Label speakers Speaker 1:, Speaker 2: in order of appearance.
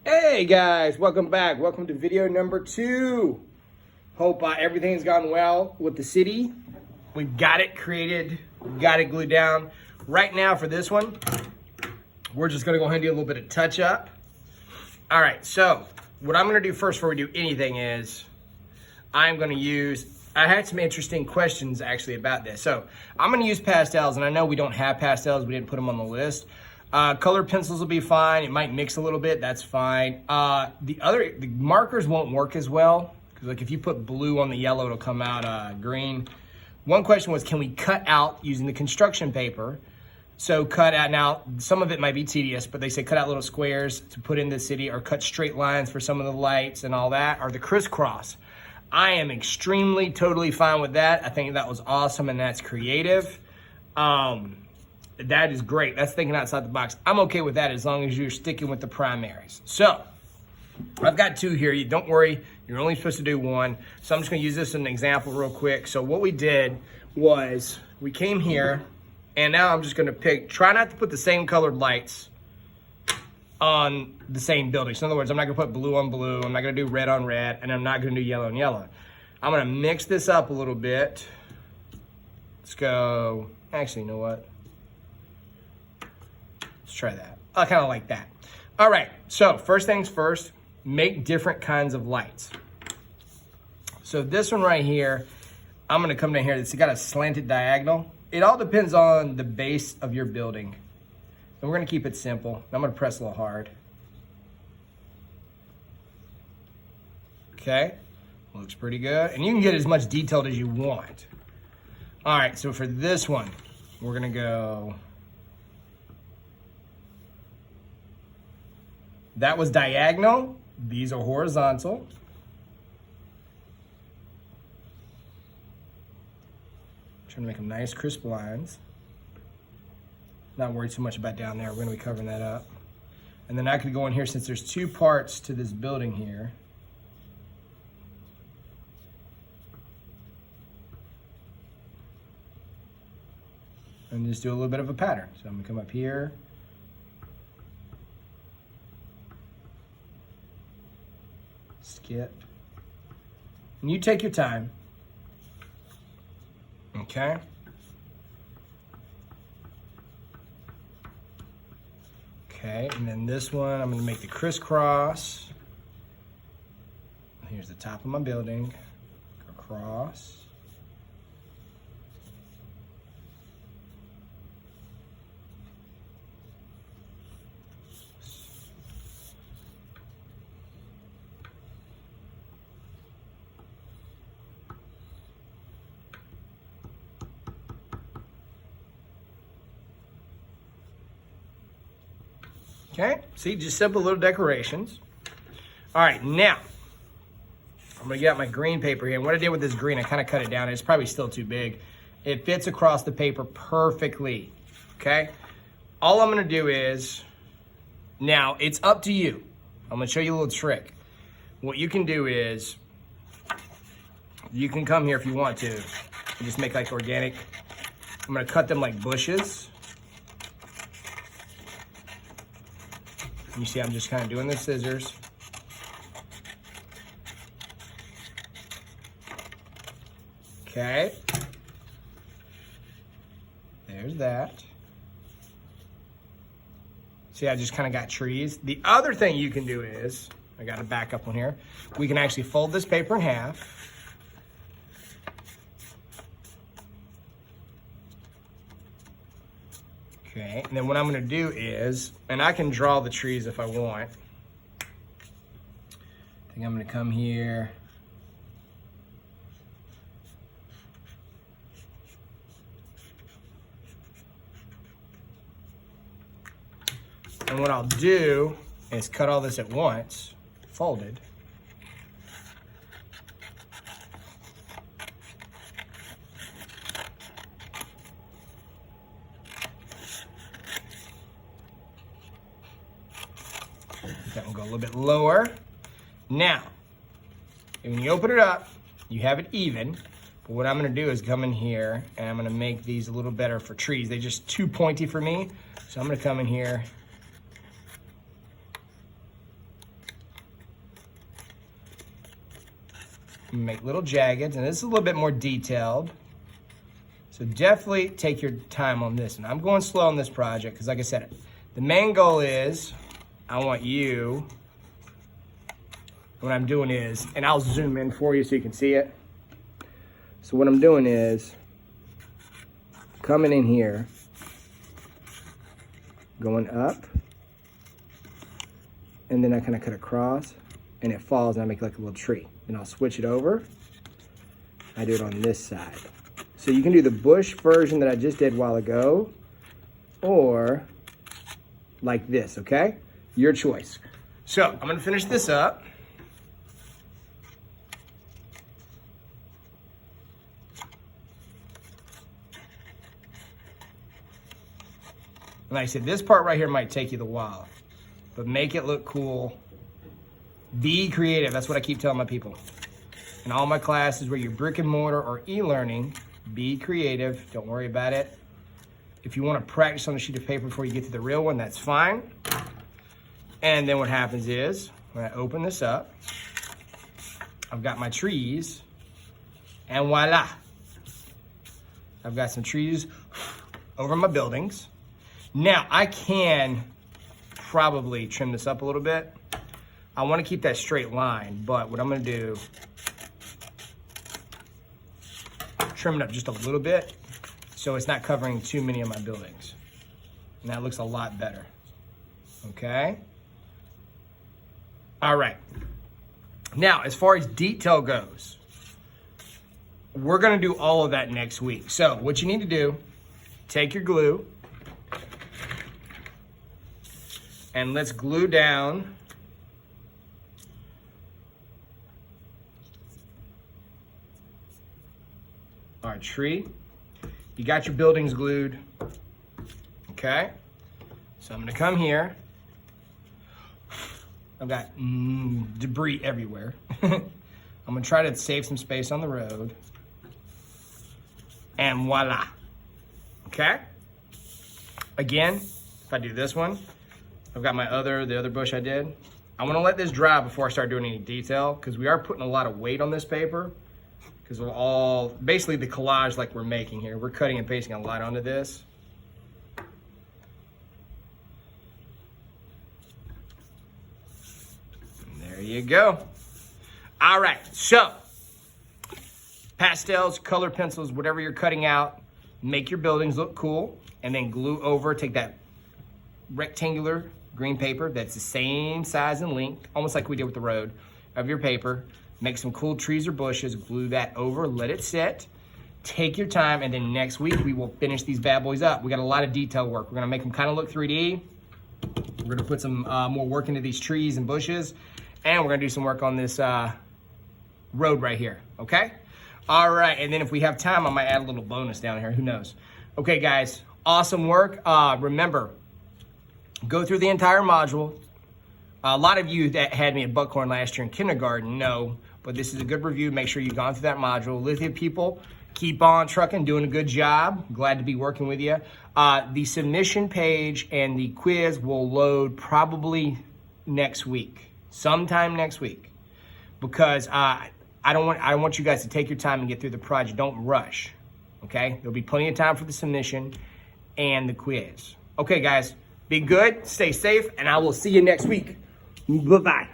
Speaker 1: Hey guys, welcome back. Welcome to video number 2. Hope everything's gone well with the city. We've got it created, we've got it glued down. Right now for this one, we're just gonna go ahead and do a little bit of touch up. All right, so what I'm gonna do first before we do anything is, I had some interesting questions actually about this. So I'm gonna use pastels, and I know we don't have pastels, we didn't put them on the list. Colored pencils will be fine. It might mix a little bit, that's fine. The markers won't work as well, because like if you put blue on the yellow, it'll come out green. One question was, can we cut out using the construction paper? So cut out, now some of it might be tedious, but they say cut out little squares to put in the city, or cut straight lines for some of the lights and all that, or the crisscross. I am extremely, totally fine with that. I think that was awesome and that's creative. That is great. That's thinking outside the box. I'm okay with that as long as you're sticking with the primaries. So I've got 2 here. Don't worry, you're only supposed to do 1. So I'm just gonna use this as an example real quick. So what we did was we came here, and now I'm just gonna try not to put the same colored lights on the same building. So in other words, I'm not gonna put blue on blue, I'm not gonna do red on red, and I'm not gonna do yellow on yellow. I'm gonna mix this up a little bit. Let's go, actually, you know what? Let's try that. I kind of like that. All right, so first things first, make different kinds of lights. So this one right here, I'm gonna come down here, it's got a slanted diagonal. It all depends on the base of your building. And we're gonna keep it simple. I'm gonna press a little hard. Okay, looks pretty good. And you can get as much detailed as you want. All right, so for this one, we're gonna go, that was diagonal, these are horizontal. Trying to make them nice, crisp lines. Not worried too much about down there, we're gonna be covering that up. And then I could go in here, since there's 2 parts to this building here. And just do a little bit of a pattern. So I'm gonna come up here. Skip. And you take your time. Okay. Okay, and then this one, I'm gonna make the crisscross. Here's the top of my building. Go across. Okay, see, just simple little decorations. All right, now, I'm gonna get out my green paper here. And what I did with this green, I kind of cut it down. It's probably still too big. It fits across the paper perfectly, okay? All I'm gonna do is, now, it's up to you. I'm gonna show you a little trick. What you can do is, you can come here if you want to, and just make like organic. I'm gonna cut them like bushes. You see, I'm just kind of doing the scissors. Okay. There's that. See, I just kind of got trees. The other thing you can do is, I got a backup one here. We can actually fold this paper in half. Okay, and then what I'm gonna do is, and I can draw the trees if I want. I think I'm gonna come here. And what I'll do is cut all this at once, folded. That will go a little bit lower. Now, when you open it up, you have it even. But what I'm gonna do is come in here and I'm gonna make these a little better for trees. They're just too pointy for me. So I'm gonna come in here make little jaggeds, and this is a little bit more detailed. So definitely take your time on this. And I'm going slow on this project because, like I said, the main goal is I want you, what I'm doing is, and I'll zoom in for you so you can see it. So what I'm doing is coming in here, going up, and then I kind of cut across, and it falls, and I make like a little tree. Then I'll switch it over. I do it on this side. So you can do the bush version that I just did a while ago, or like this, okay? Your choice. So I'm gonna finish this up. Like I said, this part right here might take you a while, but make it look cool. Be creative. That's what I keep telling my people. In all my classes where you're brick and mortar or e-learning, be creative. Don't worry about it. If you want to practice on a sheet of paper before you get to the real one, that's fine. And then what happens is, when I open this up, I've got my trees, and voila. I've got some trees over my buildings. Now, I can probably trim this up a little bit. I want to keep that straight line, but what I'm going to do, trim it up just a little bit so it's not covering too many of my buildings. And that looks a lot better. Okay? All right. Now, as far as detail goes, we're going to do all of that next week. So what you need to do, take your glue, and let's glue down our tree. You got your buildings glued, okay? So I'm gonna come here. I've got debris everywhere. I'm gonna try to save some space on the road. And voila, okay? Again, if I do this one, I've got the other bush I did. I wanna let this dry before I start doing any detail because we are putting a lot of weight on this paper because of all, basically the collage like we're making here. We're cutting and pasting a lot onto this. And there you go. All right, so pastels, color pencils, whatever you're cutting out, make your buildings look cool, and then glue over, take that rectangular green paper that's the same size and length, almost like we did with the road, of your paper. Make some cool trees or bushes, glue that over, let it sit. Take your time, and then next week we will finish these bad boys up. We got a lot of detail work. We're gonna make them kind of look 3D. We're gonna put some more work into these trees and bushes, and we're gonna do some work on this road right here, okay? All right, and then if we have time, I might add a little bonus down here, who knows? Okay, guys, awesome work. Remember, go through the entire module. A lot of you that had me at Buckhorn last year in kindergarten know, but this is a good review. Make sure you've gone through that module. Lithia people, keep on trucking, doing a good job. Glad to be working with you. The submission page and the quiz will load probably next week, sometime next week, because I want you guys to take your time and get through the project. Don't rush, okay? There'll be plenty of time for the submission and the quiz. Okay, guys, be good, stay safe, and I will see you next week. Bye-bye.